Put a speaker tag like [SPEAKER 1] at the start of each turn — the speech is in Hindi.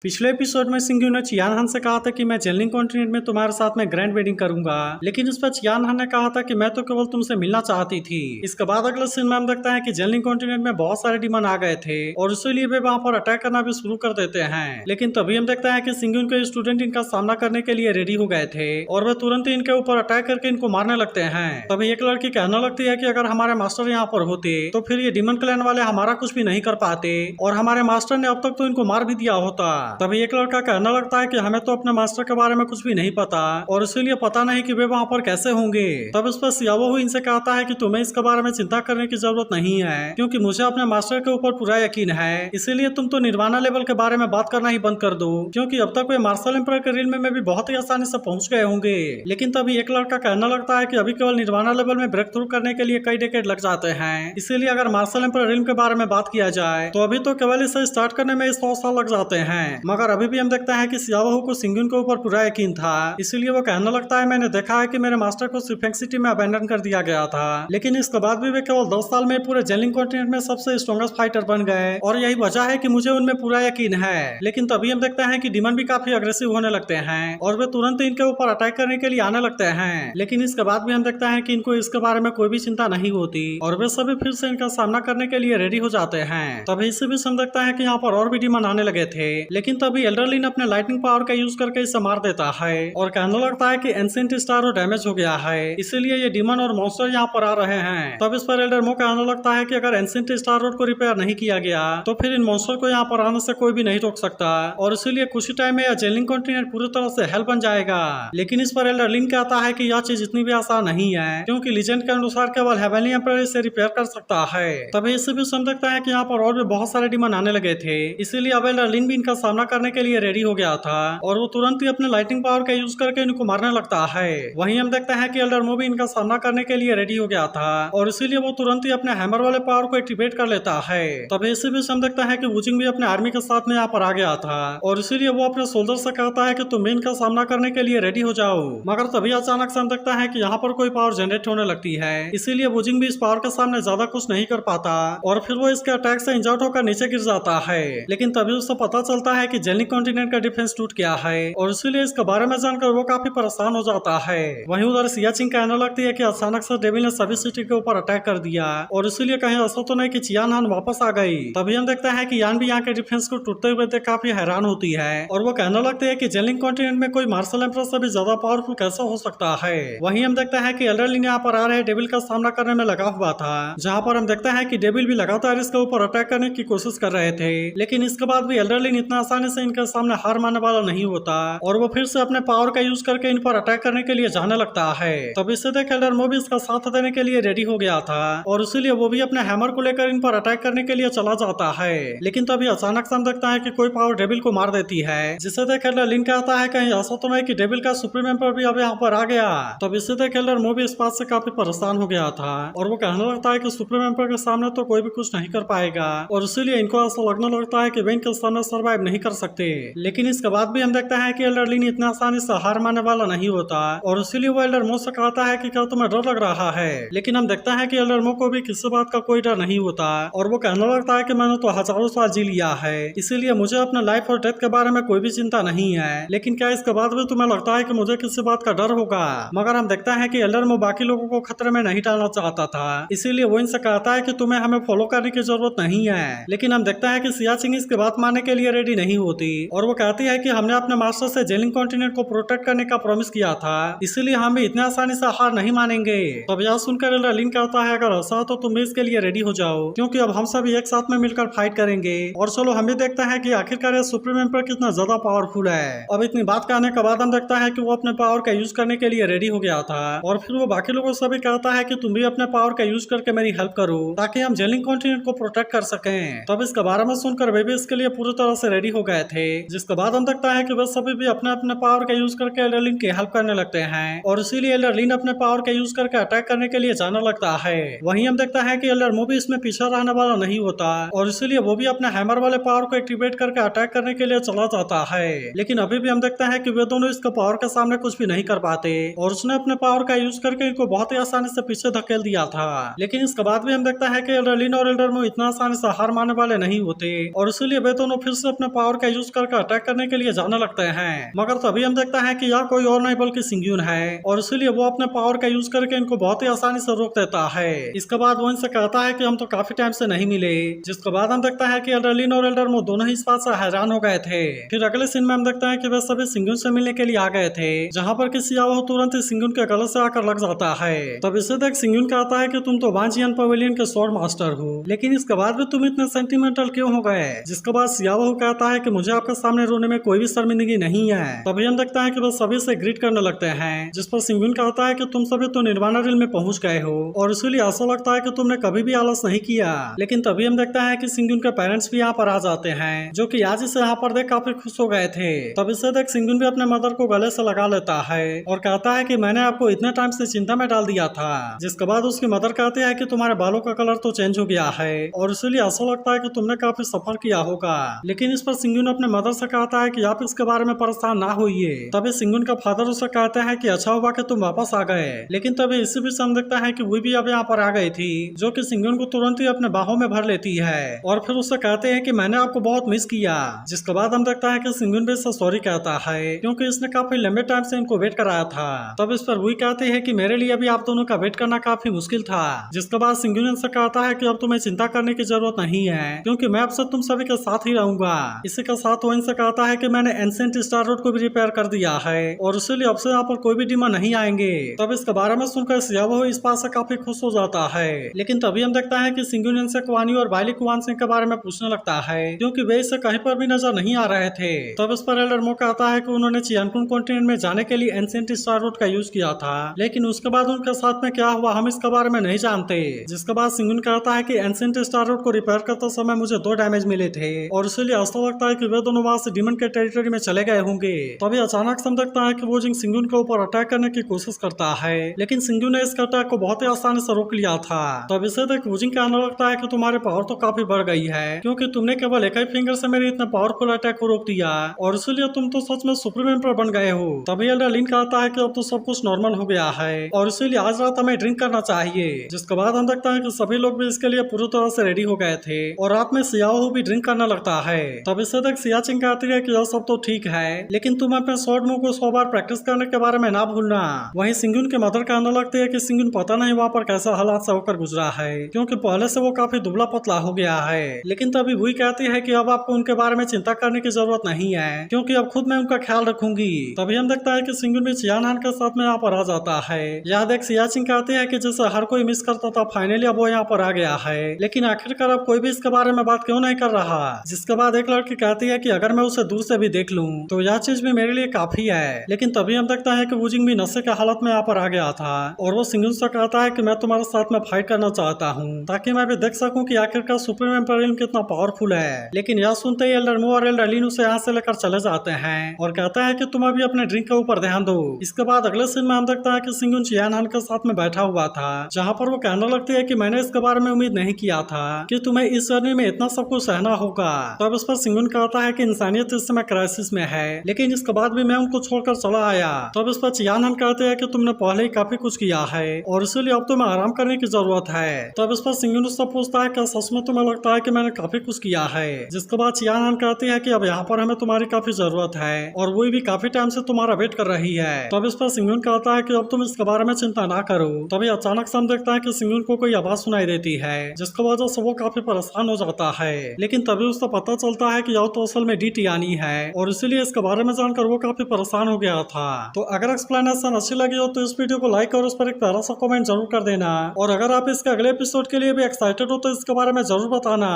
[SPEAKER 1] पिछले एपिसोड में सिंघू ने चियान हान से कहा था कि मैं जेलिंग कॉन्टिनेंट में तुम्हारे साथ में ग्रैंड वेडिंग करूंगा, लेकिन इस पर चियान हान ने कहा था कि मैं तो केवल तुमसे मिलना चाहती थी। इसके बाद अगले सीन में हम देखते हैं कि जेलिंग कॉन्टिनेंट में बहुत सारे डिमन आ गए थे और इसीलिए वे वहां पर अटैक करना भी शुरू कर देते हैं। लेकिन तभी हम देखते हैं कि सिंघू के स्टूडेंट इनका सामना करने के लिए रेडी हो गए थे और वे तुरंत ही इनके ऊपर अटैक करके इनको मारने लगते हैं। तभी एक लड़की कहने लगती है कि अगर हमारे मास्टर यहाँ पर होते तो फिर ये डिमन क्लैन वाले हमारा कुछ भी नहीं कर पाते और हमारे मास्टर ने अब तक तो इनको मार भी दिया होता। तभी एक लड़का कहने लगता है कि हमें तो अपने मास्टर के बारे में कुछ भी नहीं पता और इसीलिए पता नहीं कि वे वहाँ पर कैसे होंगे। तब इस पर सियावो इनसे कहता है कि तुम्हें इसके बारे में चिंता करने की जरूरत नहीं है, क्योंकि मुझे अपने मास्टर के ऊपर पूरा यकीन है, इसीलिए तुम तो निर्वाणा लेवल के बारे में बात करना ही बंद कर दो, क्योंकि अब तक वे मार्शल एम्पर के रियल में भी बहुत ही आसानी से पहुंच गए होंगे। लेकिन तभी एक लड़का कहने लगता है कि अभी केवल निर्वाणा लेवल में ब्रेक थ्रू करने के लिए कई डेकेड लग जाते हैं, इसीलिए अगर मार्शल एम्पर रियल के बारे में बात किया जाए तो अभी तो केवल इसे स्टार्ट करने में 100 साल लग जाते हैं। मगर अभी भी हम देखते हैं कि सियावो को सिंगुन के ऊपर पूरा यकीन था, इसीलिए वो कहने लगता है मैंने देखा है कि मेरे मास्टर को सिफेंग सिटी में अबैंडन कर दिया गया था, लेकिन इसके बाद भी वे केवल 10 साल में पूरे जेलिंग कॉन्टिनेंट में सबसे स्ट्रॉन्गेस्ट फाइटर बन गए और यही वजह है कि मुझे उनमें पूरा यकीन है। लेकिन तभी हम देखते हैं कि डिमन भी काफी अग्रेसिव होने लगते हैं और वे तुरंत इनके ऊपर अटैक करने के लिए आने लगते हैं। लेकिन इसके बाद भी हम देखते हैं कि इनको इसके बारे में कोई भी चिंता नहीं होती और वे सभी फिर से इनका सामना करने के लिए रेडी हो जाते हैं। तभी इसे भी हम देखता है कि यहाँ पर और भी डिमन आने लगे थे, लेकिन तभी एल्डरलिन अपने लाइटनिंग पावर का यूज करके इसे मार देता है और कहने लगता है कि एंशिएंट स्टार डैमेज हो गया है, इसीलिए ये डिमन और मॉन्स्टर यहाँ पर आ रहे हैं। तब इस पर एल्डर मो कहने लगता है कि अगर एंशिएंट स्टार रोड को रिपेयर नहीं किया गया तो फिर इन मॉन्स्टर को यहाँ पर आने से कोई भी नहीं रोक सकता और इसीलिए कुछ ही टाइम में यह जेलिंग कॉन्टिनेंट पूरी तरह से हेल बन जाएगा। लेकिन इस पर एल्डर लिन कहता है कि यह चीज इतनी भी आसान नहीं है, क्योंकि लीजेंड के अनुसार केवल हेवनली एम्परर इसे रिपेयर कर सकता है। तभी इसे भी समझ सकता है कि यहाँ पर और भी बहुत सारे डिमन आने लगे थे, इसीलिए अब एल्डर लिन भी इनका सामना करने के लिए रेडी हो गया था और वो तुरंत ही अपने लाइटिंग पावर का यूज करके इनको मारने लगता है। वहीं हम देखते हैं कि एल्डर मो भी इनका सामना करने के लिए रेडी हो गया था और इसीलिए वो तुरंत ही अपने हैमर वाले पावर को एक्टिवेट कर लेता है। तभी इसी भी हम देखते हैं कि वुजिंग भी अपने आर्मी के साथ में यहाँ पर आ गया था और इसीलिए वो अपने सोल्जर से कहता है कि तुम भी इनका सामना करने के लिए रेडी हो जाओ। मगर तभी अचानक से हम देखता है कि यहाँ पर कोई पावर जनरेट होने लगती है, इसीलिए वुजिंग भी इस पावर के सामने ज्यादा कुछ नहीं कर पाता और फिर वो इसके अटैक से इंजर्ड होकर नीचे गिर जाता है। लेकिन तभी उससे पता चलता है कि जेलिंग कॉन्टिनेंट का डिफेंस टूट गया है और इसीलिए इसके बारे में जानकर वो काफी परेशान हो जाता है। वहीं उधर सियाचिंग कहने लगती है कि अचानक से डेविल ने सभी सिटी के ऊपर अटैक कर दिया और इसीलिए कहीं ऐसा तो नहीं कि चियान हान वापस आ गई। तभी हम देखते हैं कि यान भी यहाँ के डिफेंस को टूटते हुए देख काफी हैरान होती है और वो कहने लगते हैं कि जेलिंग कॉन्टिनेंट में कोई मार्शल एम्परर से भी ज्यादा पावरफुल कैसा हो सकता है। वहीं हम देखते हैं कि एल्डरलिन यहाँ पर आ रहे डेविल का सामना करने में लगा हुआ था, जहाँ पर हम देखते हैं कि डेविल भी लगातार इसके ऊपर अटैक करने की कोशिश कर रहे थे, लेकिन इसके बाद भी एल्डरलिन इतना आसानी से इनके सामने हार मानने वाला नहीं होता और वो फिर से अपने पावर का यूज करके इन पर अटैक करने के लिए जाने लगता है। तब इससे देख एल्डर मो भी इसका साथ देने के लिए रेडी हो गया था और इसीलिए वो भी अपने हैमर को लेकर इन पर अटैक करने के लिए चला जाता है। लेकिन तभी अचानक से हम देखता है कि कोई पावर डेविल को मार देती है, जिससे देख एल्डर लिन कहता है कहीं ऐसा तो नहीं कि डेविल का सुप्रीम एम्पर भी अब यहाँ पर आ गया। तब इससे देख एल्डर मो भी इस बात से काफी परेशान हो गया था और वो कहने लगता है कि सुप्रीम एम्पर के सामने तो कोई भी कुछ नहीं कर पाएगा और इसीलिए इनको ऐसा लगने लगता है कि वे इनके सामने सर्वाइव नहीं कर सकते। लेकिन इसके बाद भी हम देखते हैं कि एल्डर लिन इतना आसानी से हार मानने वाला नहीं होता और इसीलिए वो एल्डर मो से कहता है कि क्या तुम्हें डर लग रहा है। लेकिन हम देखते हैं कि एल्डर मो को भी किसी बात का कोई डर नहीं होता और वो कहने लगता है कि मैंने तो हजारों साल जी लिया है, इसीलिए मुझे अपने लाइफ और डेथ के बारे में कोई भी चिंता नहीं है। लेकिन क्या इसके बाद भी तुम्हें लगता है कि मुझे किसी बात का डर होगा। मगर हम देखते हैं कि एल्डर मो बाकी लोगों को खतरे में नहीं डालना चाहता था, इसीलिए वो इनसे कहता है कि तुम्हें हमें फॉलो करने की जरूरत नहीं है। लेकिन हम देखते हैं कि सियाचिंग इसके बात मानने के लिए रेडी नहीं होती और वो कहती है कि हमने अपने मास्टर से जेलिंग कॉन्टिनेंट को प्रोटेक्ट करने का प्रॉमिस किया था, इसीलिए हम भी इतने आसानी से हार नहीं मानेंगे। तब यह सुनकर एल्डर लिन कहता है अगर ऐसा तो तुम भी इसके लिए रेडी हो जाओ, क्योंकि अब हम सभी एक साथ में मिलकर फाइट करेंगे और चलो हम भी देखते हैं कि आखिरकार ये सुप्रीम एम्पर कितना ज्यादा पावरफुल है। अब इतनी बात कहने के बाद हम देखता है कि वो अपने पावर का यूज करने के लिए रेडी हो गया था और फिर वो बाकी लोगों से भी कहता है कि तुम भी अपने पावर का यूज करके मेरी हेल्प करो ताकि हम जेलिंग कॉन्टिनेंट को प्रोटेक्ट कर सकें। तब इसके बारे में सुनकर वे भी इसके लिए पूरी तरह से रेडी हो गए थे, जिसके बाद हम देखता है कि वे सभी भी अपने अपने पावर का यूज करके एल्डर लिन की हेल्प करने लगते हैं और इसीलिए एल्डर लिन अपने पावर का यूज करके अटैक करने के लिए जाने लगता है। वहीं हम देखता है कि एल्डर मो भी इसमें पीछे रहने वाला नहीं होता और इसीलिए वो भी अपने हैमर वाले पावर को एक्टिवेट करके अटैक करने के लिए चला जाता है। लेकिन अभी भी हम देखते हैं कि वे दोनों इसके पावर के सामने कुछ भी नहीं कर पाते और उसने अपने पावर का यूज करके इनको बहुत ही आसानी से पीछे धकेल दिया था। लेकिन इसके बाद भी हम देखता है कि एल्डर लिन और एल्डर मो इतना आसानी से हार मानने वाले नहीं होते और इसीलिए वे दोनों फिर से अपने पावर पावर का यूज करके अटैक करने के लिए जाने लगते हैं। मगर तभी हम देखते हैं कि यह कोई और नहीं बल्कि सिंग्यून है और इसीलिए वो अपने पावर का यूज करके इनको बहुत ही आसानी से रोक देता है। इसके बाद वो इनसे कहता है कि हम तो काफी टाइम से नहीं मिले, जिसके बाद हम देखते हैं कि एल्डरलिन और एल्डरमो दोनों ही इस बात से हैरान हो गए थे। फिर अगले सीन में हम देखते हैं कि वे सभी सिंग्यून से मिलने के लिए आ गए थे, जहाँ पर कि सियाओ तुरंत ही सिंग्यून के गले से आकर लग जाता है। तब इसे देख सिंग्यून कहता है कि तुम तो वांजियन पवेलियन के स्वॉर्ड मास्टर हो, लेकिन इसके बाद भी तुम इतने सेंटिमेंटल क्यों हो गए? जिसके बाद सियाओ कहता है कि मुझे आपके सामने रोने में कोई भी शर्मिंदगी नहीं है। तभी हम देखते हैं कि वे सभी से ग्रीट करने लगते हैं, जिस पर सिंग्यून कहता है कि तुम सभी तो निर्वाणा रिल में पहुंच गए हो और इसीलिए ऐसा लगता है कि तुमने कभी भी आलस नहीं किया। लेकिन तभी हम देखते हैं कि सिंग्यून के पेरेंट्स भी यहाँ पर आ जाते हैं, जो कि आज इसे यहाँ पर देख काफी खुश हो गए थे। तब इसे देख सिंग्यून भी अपने मदर को गले से लगा लेता है और कहता है कि मैंने आपको इतने टाइम से चिंता में डाल दिया था। जिसके बाद उसकी मदर कहती है कि तुम्हारे बालों का कलर तो चेंज हो गया है और इसीलिए ऐसा लगता है कि तुमने काफी सफर किया होगा। लेकिन इस पर सिंग्यून अपने मदर से कहता है कि आप इसके बारे में परेशान ना होइए। तभी सिंग्यून का फादर उसे कहते हैं कि अच्छा हुआ कि तुम वापस आ गए। लेकिन तभी इसी बीच हम देखता है कि वो भी अब यहाँ पर आ गई थी, जो कि सिंग्यून को तुरंत ही अपने बाहों में भर लेती है और फिर उससे कहते हैं कि मैंने आपको बहुत मिस किया। जिसके बाद हम देखता है कि सिंग्यून भी इससे सॉरी कहता है, क्योंकि इसने काफी लंबे टाइम से इनको वेट कराया था। तब इस पर वही कहते हैं कि मेरे लिए भी आप दोनों का वेट करना काफी मुश्किल था। जिसके बाद सिंग्यून से कहता है कि अब तुम्हें चिंता करने की जरूरत नहीं है, क्योंकि मैं अब से तुम सभी के साथ ही रहूंगा। इसी के साथ वो इनसे कहता है कि मैंने एंशिएंट स्टार रोड को भी रिपेयर कर दिया है और इसीलिए अब से यहाँ पर कोई भी डीमन नहीं आएंगे। तब इसके बारे में सुनकर सियाओ इस बात से काफी खुश हो जाता है। लेकिन तभी हम देखता है कि सिंग्यून इनसे कुआनी और बाइली कुआन सिंह के बारे में पूछने लगता है, क्योंकि वे इसे कहीं पर भी नजर नहीं आ रहे थे। तब इस पर एल्डरमो कहता है कि उन्होंने चियानकुन कॉन्टिनेंट में जाने के लिए एंशिएंट स्टार रोड का यूज किया था, लेकिन उसके बाद उनके साथ में क्या हुआ हम इसके बारे में नहीं जानते। जिसके बाद सिंग्यून कहता है कि एंशिएंट स्टार रोड को रिपेयर करते समय मुझे 2 डैमेज मिले थे और इसीलिए ऐसा लगता है कि वे दोनों वहां से डीमन के टेरिटरी में चले गए होंगे। तभी अचानक से देखता है कि वो जिंग सिंग्यून के ऊपर अटैक करने की कोशिश करता है, लेकिन सिंग्यून ने इसके अटैक को बहुत ही आसानी से रोक लिया था। तब इसे देख वुजिंग कहने लगता है कि तुम्हारे पावर तो काफी बढ़ गई है, क्योंकि तुमने केवल एक ही फिंगर से मेरे इतने पावरफुल अटैक को रोक दिया और इसीलिए तुम तो सच में सुप्रीम एम्पर बन गए हो। तभी एल्डरलिन कहता है कि अब तो सब कुछ नॉर्मल हो गया है और इसीलिए आज रात हमें ड्रिंक करना चाहिए। जिसके बाद हम देखता है कि सभी लोग भी इसके लिए पूरी तरह से रेडी हो गए थे और रात में सियाओ भी ड्रिंक करने लगता है। तब इससे तक सियाचिंग कहती है कि यह सब तो ठीक है, लेकिन तुम अपने शॉर्ट मूव को 100 बार प्रैक्टिस करने के बारे में ना भूलना। वहीं सिंग्यून के मदर कहने लगती है कि सिंग्यून पता नहीं वहाँ पर कैसा हालात से होकर गुजरा है, क्योंकि पहले से वो काफी दुबला पतला हो गया है। लेकिन तभी वही कहती है कि अब आपको उनके बारे में चिंता करने की जरूरत नहीं है, क्योंकि अब खुद मैं उनका ख्याल रखूंगी। तभी हम देखता है कि सिंग्यून भी चियानहान के साथ में यहाँ पर आ जाता है। यह देख सियाचिंग कहती है कि जैसे हर कोई मिस करता था, फाइनली अब वो यहाँ पर आ गया है, लेकिन आखिरकार अब कोई भी इसके बारे में बात क्यों नहीं कर रहा। जिसके बाद एक लड़की कहती है कि अगर मैं उसे दूर से भी देख लूं तो यह चीज भी मेरे लिए काफी है। लेकिन तभी हम देखता है कि वुजिंग भी नशे के हालत में यहाँ पर आ गया था और वो सिंग्यून से कहता है कि मैं तुम्हारे साथ में फाइट करना चाहता हूँ, ताकि मैं भी देख सकूं कि आखिरकार सुप्रीम एम्पर कितना पावरफुल है। लेकिन यह सुनते ही एल्डरमो और एल्डरलिन उसे यहाँ से लेकर चले जाते हैं और कहता है कि तुम अभी अपने ड्रिंक के ऊपर ध्यान दो। इसके बाद अगले सीन में हम देखता है कि सिंग्यून चियानहान के साथ में बैठा हुआ था, जहाँ पर वो कहने लगती है कि मैंने इसके बारे में उम्मीद नहीं किया था कि तुम्हें इस जर्नी में इतना सब कुछ सहना होगा। तब इस पर सिंग्यून कहता है कि इंसानियत इस समय क्राइसिस में है, लेकिन इसके बाद भी मैं उनको छोड़कर चला आया। तब इस पर चियानहान कहते हैं कि तुमने पहले ही काफी कुछ किया है और इसीलिए अब तुम्हें आराम करने की जरूरत है। तब इस पर सिंग्यून उससे पूछता है कि सच में तुम्हें लगता है कि मैंने काफी कुछ किया है। जिसके बाद चियानहान कहती है कि अब यहाँ पर हमें तुम्हारी काफी जरूरत है और वो भी काफी टाइम से तुम्हारा वेट कर रही है। तब इस पर सिंग्यून कहता है कि अब तुम इसके बारे में चिंता ना करो। तभी अचानक से हम देखता है कि सिंग्यून को कोई आवाज सुनाई देती है, जिसकी वजह से वो काफी परेशान हो जाता है। लेकिन तभी उसे पता चलता है कि यह तो असल में डी टियानी है और इसीलिए इसके बारे में जानकर वो काफी परेशान हो गया था। तो अगर एक्सप्लेनेशन अच्छी लगी हो तो इस वीडियो को लाइक और उस पर एक प्यारा सा कमेंट जरूर कर देना और अगर आप इसके अगले एपिसोड के लिए भी एक्साइटेड हो तो इसके बारे में जरूर बताना।